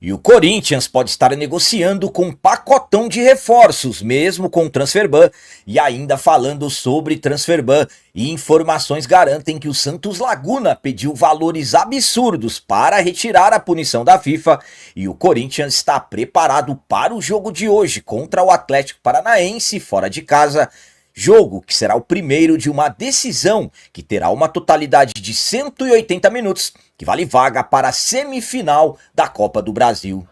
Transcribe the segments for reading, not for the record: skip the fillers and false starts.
E o Corinthians pode estar negociando com um pacotão de reforços, mesmo com o Transferban, e ainda falando sobre Transferban. E informações garantem que o Santos Laguna pediu valores absurdos para retirar a punição da FIFA, e o Corinthians está preparado para o jogo de hoje contra o Atlético Paranaense fora de casa. Jogo que será o primeiro de uma decisão que terá uma totalidade de 180 minutos, que vale vaga para a semifinal da Copa do Brasil.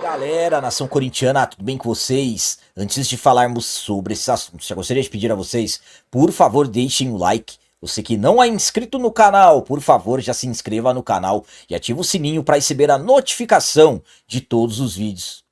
Galera, nação corintiana, tudo bem com vocês? Antes de falarmos sobre esses assuntos, já gostaria de pedir a vocês, por favor, deixem o like. Você que não é inscrito no canal, por favor, já se inscreva no canal e ative o sininho para receber a notificação de todos os vídeos.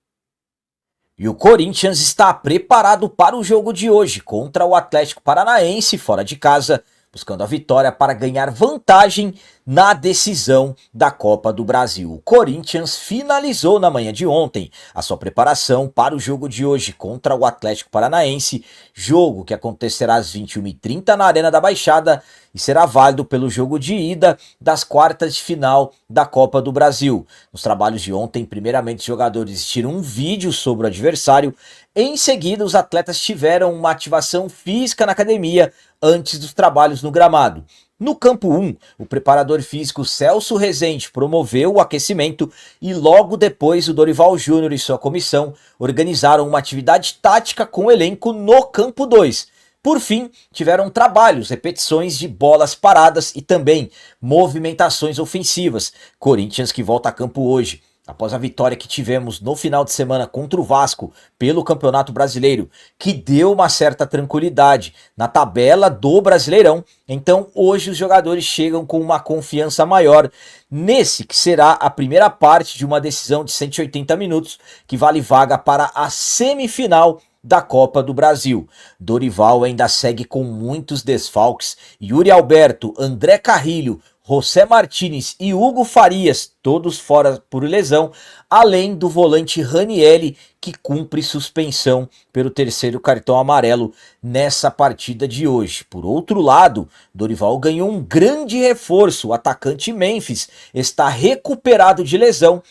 E o Corinthians está preparado para o jogo de hoje contra o Atlético Paranaense fora de casa, buscando a vitória para ganhar vantagem na decisão da Copa do Brasil. O Corinthians finalizou na manhã de ontem a sua preparação para o jogo de hoje contra o Atlético Paranaense, jogo que acontecerá às 21h30 na Arena da Baixada e será válido pelo jogo de ida das quartas de final da Copa do Brasil. Nos trabalhos de ontem, primeiramente os jogadores tiram um vídeo sobre o adversário, em seguida os atletas tiveram uma ativação física na academia antes dos trabalhos no gramado. No campo 1, o preparador físico Celso Rezende promoveu o aquecimento e logo depois o Dorival Júnior e sua comissão organizaram uma atividade tática com o elenco no campo 2. Por fim, tiveram trabalhos, repetições de bolas paradas e também movimentações ofensivas. Corinthians que volta a campo hoje, após a vitória que tivemos no final de semana contra o Vasco pelo Campeonato Brasileiro, que deu uma certa tranquilidade na tabela do Brasileirão. Então hoje os jogadores chegam com uma confiança maior nesse que será a primeira parte de uma decisão de 180 minutos, que vale vaga para a semifinal da Copa do Brasil. Dorival ainda segue com muitos desfalques. Yuri Alberto, André Carrilho, José Martínez e Hugo Farias, todos fora por lesão, além do volante Ranielli, que cumpre suspensão pelo terceiro cartão amarelo nessa partida de hoje. Por outro lado, Dorival ganhou um grande reforço. O atacante Memphis está recuperado de lesão,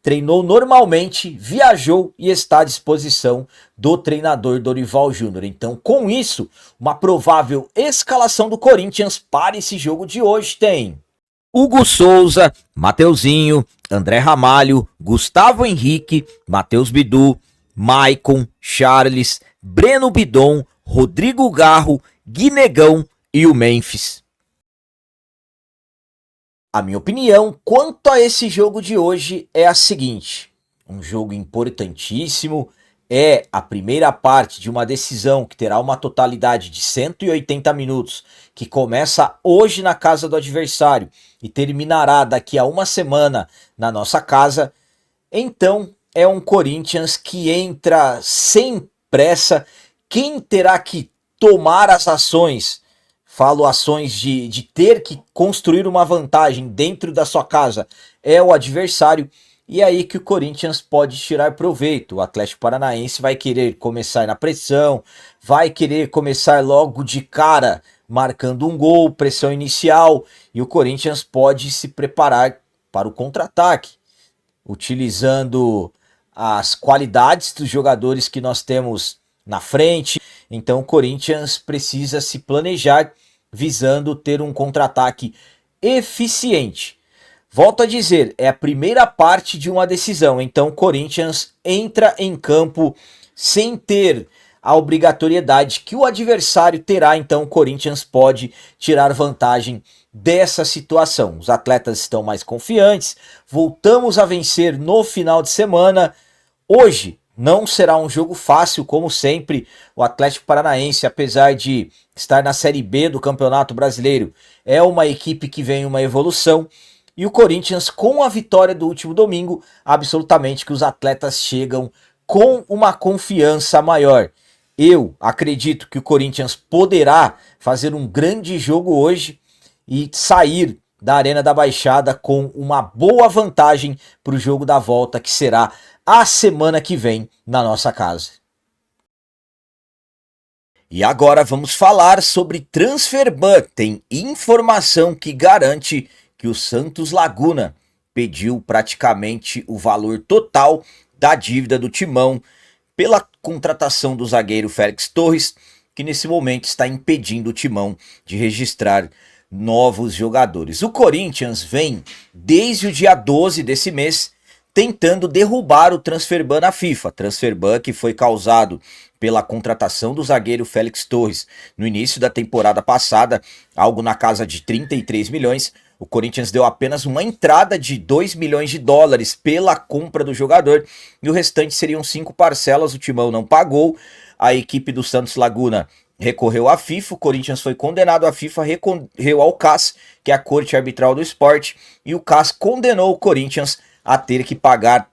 treinou normalmente, viajou e está à disposição do treinador Dorival Júnior. Então, com isso, uma provável escalação do Corinthians para esse jogo de hoje tem Hugo Souza, Mateuzinho, André Ramalho, Gustavo Henrique, Matheus Bidu, Maicon, Charles, Breno Bidon, Rodrigo Garro, Guinegão e o Memphis. A minha opinião quanto a esse jogo de hoje é a seguinte: um jogo importantíssimo, é a primeira parte de uma decisão que terá uma totalidade de 180 minutos, que começa hoje na casa do adversário e terminará daqui a uma semana na nossa casa. Então é um Corinthians que entra sem pressa. Quem terá que tomar as ações, falo ações de ter que construir uma vantagem dentro da sua casa, é o adversário. E é aí que o Corinthians pode tirar proveito. O Atlético Paranaense vai querer começar na pressão, vai querer começar logo de cara marcando um gol, pressão inicial, e o Corinthians pode se preparar para o contra-ataque, utilizando as qualidades dos jogadores que nós temos na frente. Então o Corinthians precisa se planejar visando ter um contra-ataque eficiente. Volto a dizer, é a primeira parte de uma decisão, então o Corinthians entra em campo sem ter a obrigatoriedade que o adversário terá, então o Corinthians pode tirar vantagem dessa situação. Os atletas estão mais confiantes, voltamos a vencer no final de semana. Hoje não será um jogo fácil, como sempre. O Atlético Paranaense, apesar de estar na Série B do Campeonato Brasileiro, é uma equipe que vem uma evolução. E o Corinthians, com a vitória do último domingo, absolutamente que os atletas chegam com uma confiança maior. Eu acredito que o Corinthians poderá fazer um grande jogo hoje e sair da Arena da Baixada com uma boa vantagem para o jogo da volta, que será a semana que vem na nossa casa. E agora vamos falar sobre Transferban. Tem informação que garante que o Santos Laguna pediu praticamente o valor total da dívida do Timão pela contratação do zagueiro Félix Torres, que nesse momento está impedindo o Timão de registrar novos jogadores. O Corinthians vem desde o dia 12 desse mês tentando derrubar o Transferban na FIFA. Transferban que foi causado pela contratação do zagueiro Félix Torres no início da temporada passada, algo na casa de 33 milhões. O Corinthians deu apenas uma entrada de 2 milhões de dólares pela compra do jogador e o restante seriam 5 parcelas. O Timão não pagou, a equipe do Santos Laguna recorreu à FIFA, o Corinthians foi condenado à FIFA, recorreu ao CAS, que é a Corte Arbitral do Esporte, e o CAS condenou o Corinthians a ter que pagar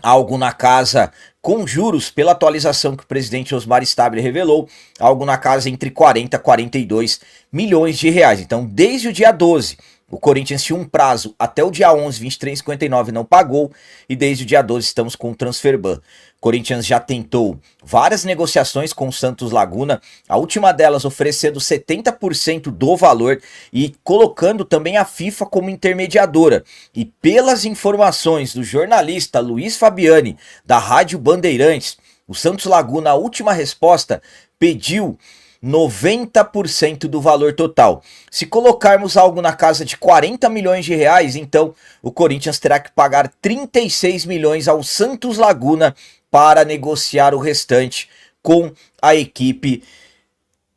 algo na casa, com juros, pela atualização que o presidente Osmar Stabile revelou, algo na casa entre 40 e 42 milhões de reais. Então, desde o dia 12, o Corinthians tinha um prazo até o dia 11, 23,59, não pagou, e desde o dia 12 estamos com o Transferban. O Corinthians já tentou várias negociações com o Santos Laguna, a última delas oferecendo 70% do valor e colocando também a FIFA como intermediadora. E pelas informações do jornalista Luiz Fabiani, da Rádio Bandeirantes, o Santos Laguna, a última resposta, pediu 90% do valor total. Se colocarmos algo na casa de 40 milhões de reais, então o Corinthians terá que pagar 36 milhões ao Santos Laguna para negociar o restante com a equipe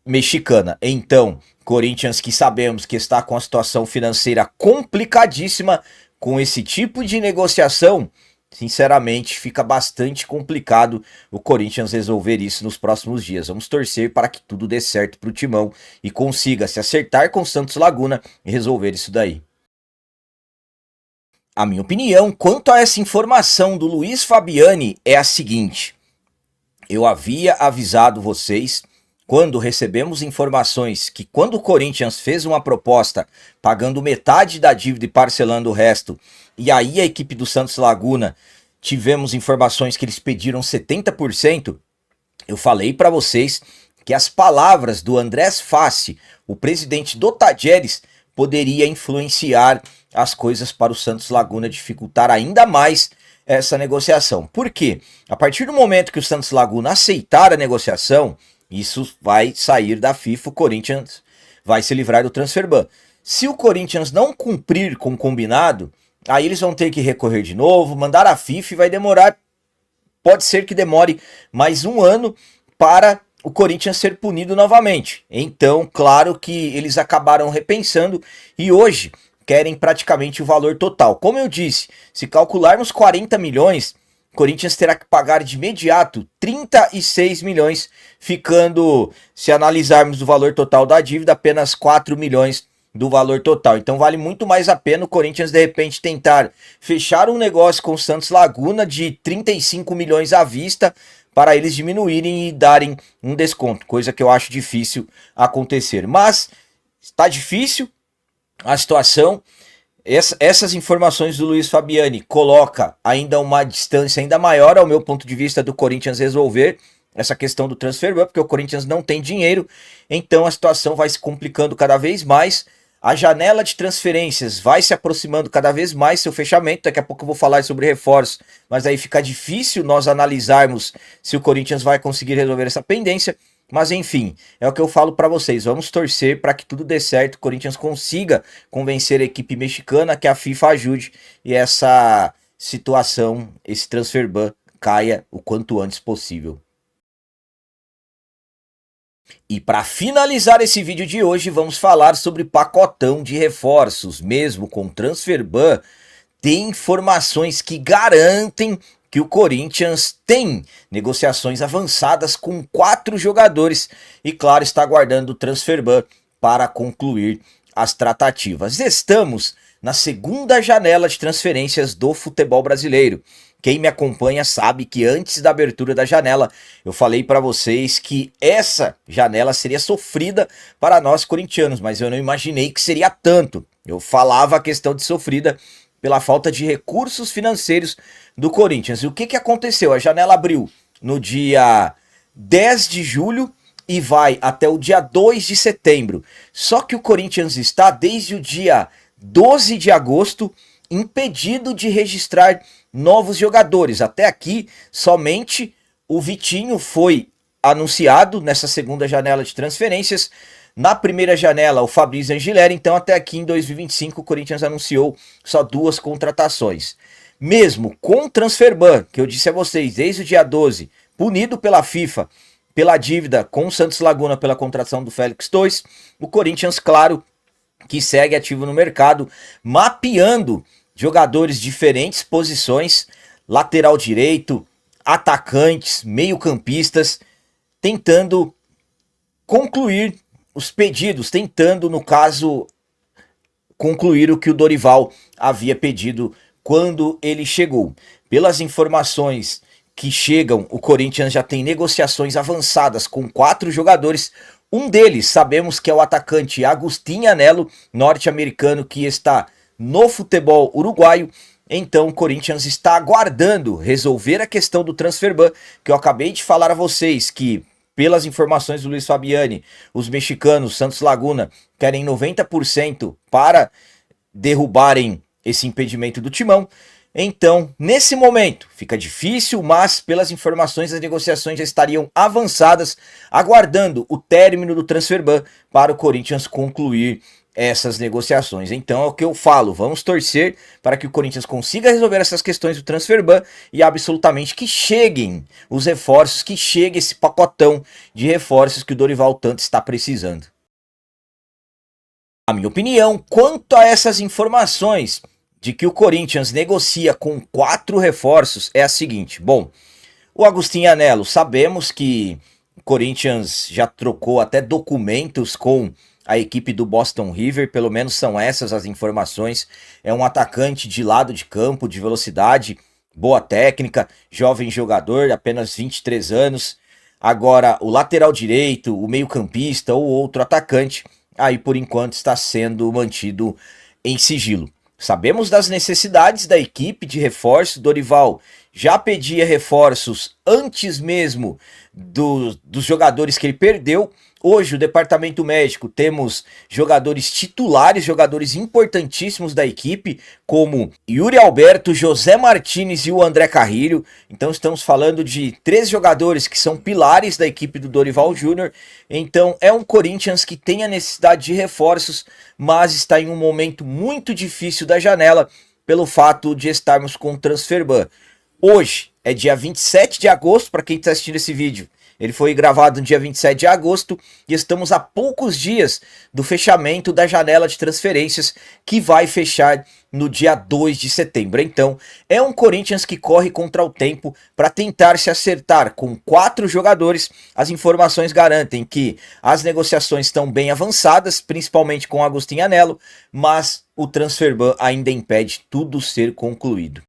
mexicana. Então, Corinthians, que sabemos que está com a situação financeira complicadíssima, com esse tipo de negociação, sinceramente, fica bastante complicado o Corinthians resolver isso nos próximos dias. Vamos torcer para que tudo dê certo para o Timão e consiga se acertar com o Santos Laguna e resolver isso daí. A minha opinião quanto a essa informação do Luiz Fabiani é a seguinte: eu havia avisado vocês quando recebemos informações que quando o Corinthians fez uma proposta pagando metade da dívida e parcelando o resto, e aí a equipe do Santos Laguna tivemos informações que eles pediram 70%, eu falei para vocês que as palavras do Andrés Fassi, o presidente do Tajeres, poderia influenciar as coisas para o Santos Laguna, dificultar ainda mais essa negociação. Por quê? A partir do momento que o Santos Laguna aceitar a negociação, isso vai sair da FIFA, o Corinthians vai se livrar do Transferban. Se o Corinthians não cumprir com o combinado, aí eles vão ter que recorrer de novo, mandar a FIFA e vai demorar, pode ser que demore mais um ano para o Corinthians ser punido novamente. Então, claro que eles acabaram repensando e hoje querem praticamente o valor total. Como eu disse, se calcularmos 40 milhões, o Corinthians terá que pagar de imediato 36 milhões, ficando, se analisarmos o valor total da dívida, apenas 4 milhões do valor total. Então vale muito mais a pena o Corinthians de repente tentar fechar um negócio com o Santos Laguna de 35 milhões à vista, para eles diminuírem e darem um desconto, coisa que eu acho difícil acontecer. Mas está difícil a situação. Essas informações do Luiz Fabiani coloca ainda uma distância ainda maior ao meu ponto de vista do Corinthians resolver essa questão do Transferban, porque o Corinthians não tem dinheiro, então a situação vai se complicando cada vez mais. A janela de transferências vai se aproximando cada vez mais seu fechamento. Daqui a pouco eu vou falar sobre reforços, mas aí fica difícil nós analisarmos se o Corinthians vai conseguir resolver essa pendência. Mas enfim, é o que eu falo para vocês, vamos torcer para que tudo dê certo, o Corinthians consiga convencer a equipe mexicana, que a FIFA ajude e essa situação, esse Transferban caia o quanto antes possível. E para finalizar esse vídeo de hoje, vamos falar sobre pacotão de reforços. Mesmo com Transferban, tem informações que garantem que o Corinthians tem negociações avançadas com 4 jogadores e, claro, está aguardando o Transferban para concluir as tratativas. Estamos na segunda janela de transferências do futebol brasileiro. Quem me acompanha sabe que antes da abertura da janela, eu falei para vocês que essa janela seria sofrida para nós corintianos, mas eu não imaginei que seria tanto. Eu falava a questão de sofrida pela falta de recursos financeiros do Corinthians. E o que aconteceu? A janela abriu no dia 10 de julho e vai até o dia 2 de setembro. Só que o Corinthians está desde o dia 12 de agosto impedido de registrar novos jogadores. Até aqui, somente o Vitinho foi anunciado nessa segunda janela de transferências. Na primeira janela, o Fabrício Angileri. Então, até aqui em 2025, o Corinthians anunciou só 2 contratações. Mesmo com o Transferban, que eu disse a vocês, desde o dia 12, punido pela FIFA pela dívida com o Santos Laguna pela contratação do Félix Torres, o Corinthians, claro, que segue ativo no mercado, mapeando jogadores de diferentes posições, lateral direito, atacantes, meio-campistas, tentando concluir os pedidos, tentando, no caso, concluir o que o Dorival havia pedido quando ele chegou. Pelas informações que chegam, o Corinthians já tem negociações avançadas com 4 jogadores. Um deles, sabemos que é o atacante Agustín Anello, norte-americano que está no futebol uruguaio. Então o Corinthians está aguardando resolver a questão do Transferban, que eu acabei de falar a vocês que, pelas informações do Luiz Fabiani, os mexicanos Santos Laguna querem 90% para derrubarem esse impedimento do Timão. Então, nesse momento, fica difícil, mas pelas informações as negociações já estariam avançadas, aguardando o término do Transferban para o Corinthians concluir essas negociações. Então é o que eu falo, vamos torcer para que o Corinthians consiga resolver essas questões do Transferban e absolutamente que cheguem os reforços, que chegue esse pacotão de reforços que o Dorival tanto está precisando. A minha opinião quanto a essas informações de que o Corinthians negocia com 4 reforços é a seguinte. Bom, o Agustín Anello, sabemos que o Corinthians já trocou até documentos com a equipe do Boston River, pelo menos são essas as informações. É um atacante de lado de campo, de velocidade, boa técnica, jovem jogador, apenas 23 anos. Agora, o lateral direito, o meio-campista ou outro atacante, aí por enquanto está sendo mantido em sigilo. Sabemos das necessidades da equipe de reforço. Dorival já pedia reforços antes mesmo dos jogadores que ele perdeu. Hoje, o departamento médico, temos jogadores titulares, jogadores importantíssimos da equipe, como Yuri Alberto, José Martínez e o André Carrilho. Então estamos falando de 3 jogadores que são pilares da equipe do Dorival Júnior. Então é um Corinthians que tem a necessidade de reforços, mas está em um momento muito difícil da janela, pelo fato de estarmos com o Transferban. Hoje é dia 27 de agosto, para quem está assistindo esse vídeo. Ele foi gravado no dia 27 de agosto e estamos a poucos dias do fechamento da janela de transferências, que vai fechar no dia 2 de setembro. Então, é um Corinthians que corre contra o tempo para tentar se acertar com 4 jogadores. As informações garantem que as negociações estão bem avançadas, principalmente com Agustín Anello, mas o Transferban ainda impede tudo ser concluído.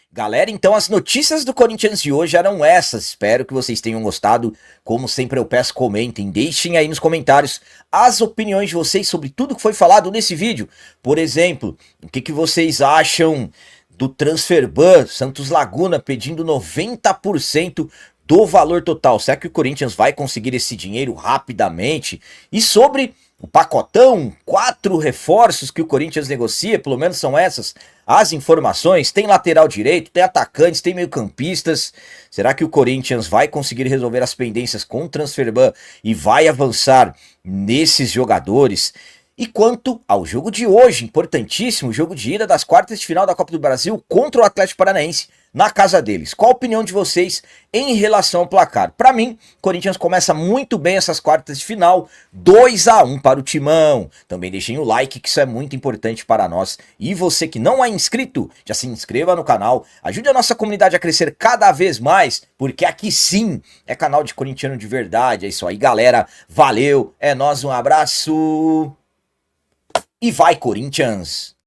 Galera, então as notícias do Corinthians de hoje eram essas. Espero que vocês tenham gostado. Como sempre eu peço, comentem, deixem aí nos comentários as opiniões de vocês sobre tudo que foi falado nesse vídeo. Por exemplo, o que vocês acham do Transferban, Santos Laguna pedindo 90% do valor total? Será que o Corinthians vai conseguir esse dinheiro rapidamente? E sobre o pacotão, 4 reforços que o Corinthians negocia, pelo menos são essas as informações. Tem lateral direito, tem atacantes, tem meio-campistas. Será que o Corinthians vai conseguir resolver as pendências com o Transferban e vai avançar nesses jogadores? E quanto ao jogo de hoje, importantíssimo, jogo de ida das quartas de final da Copa do Brasil contra o Atlético Paranaense na casa deles. Qual a opinião de vocês em relação ao placar? Para mim, o Corinthians começa muito bem essas quartas de final, 2-1 para o Timão. Também deixem o like, que isso é muito importante para nós. E você que não é inscrito, já se inscreva no canal, ajude a nossa comunidade a crescer cada vez mais, porque aqui sim é canal de corintiano de verdade. É isso aí, galera. Valeu, é nóis, um abraço. E vai, Corinthians!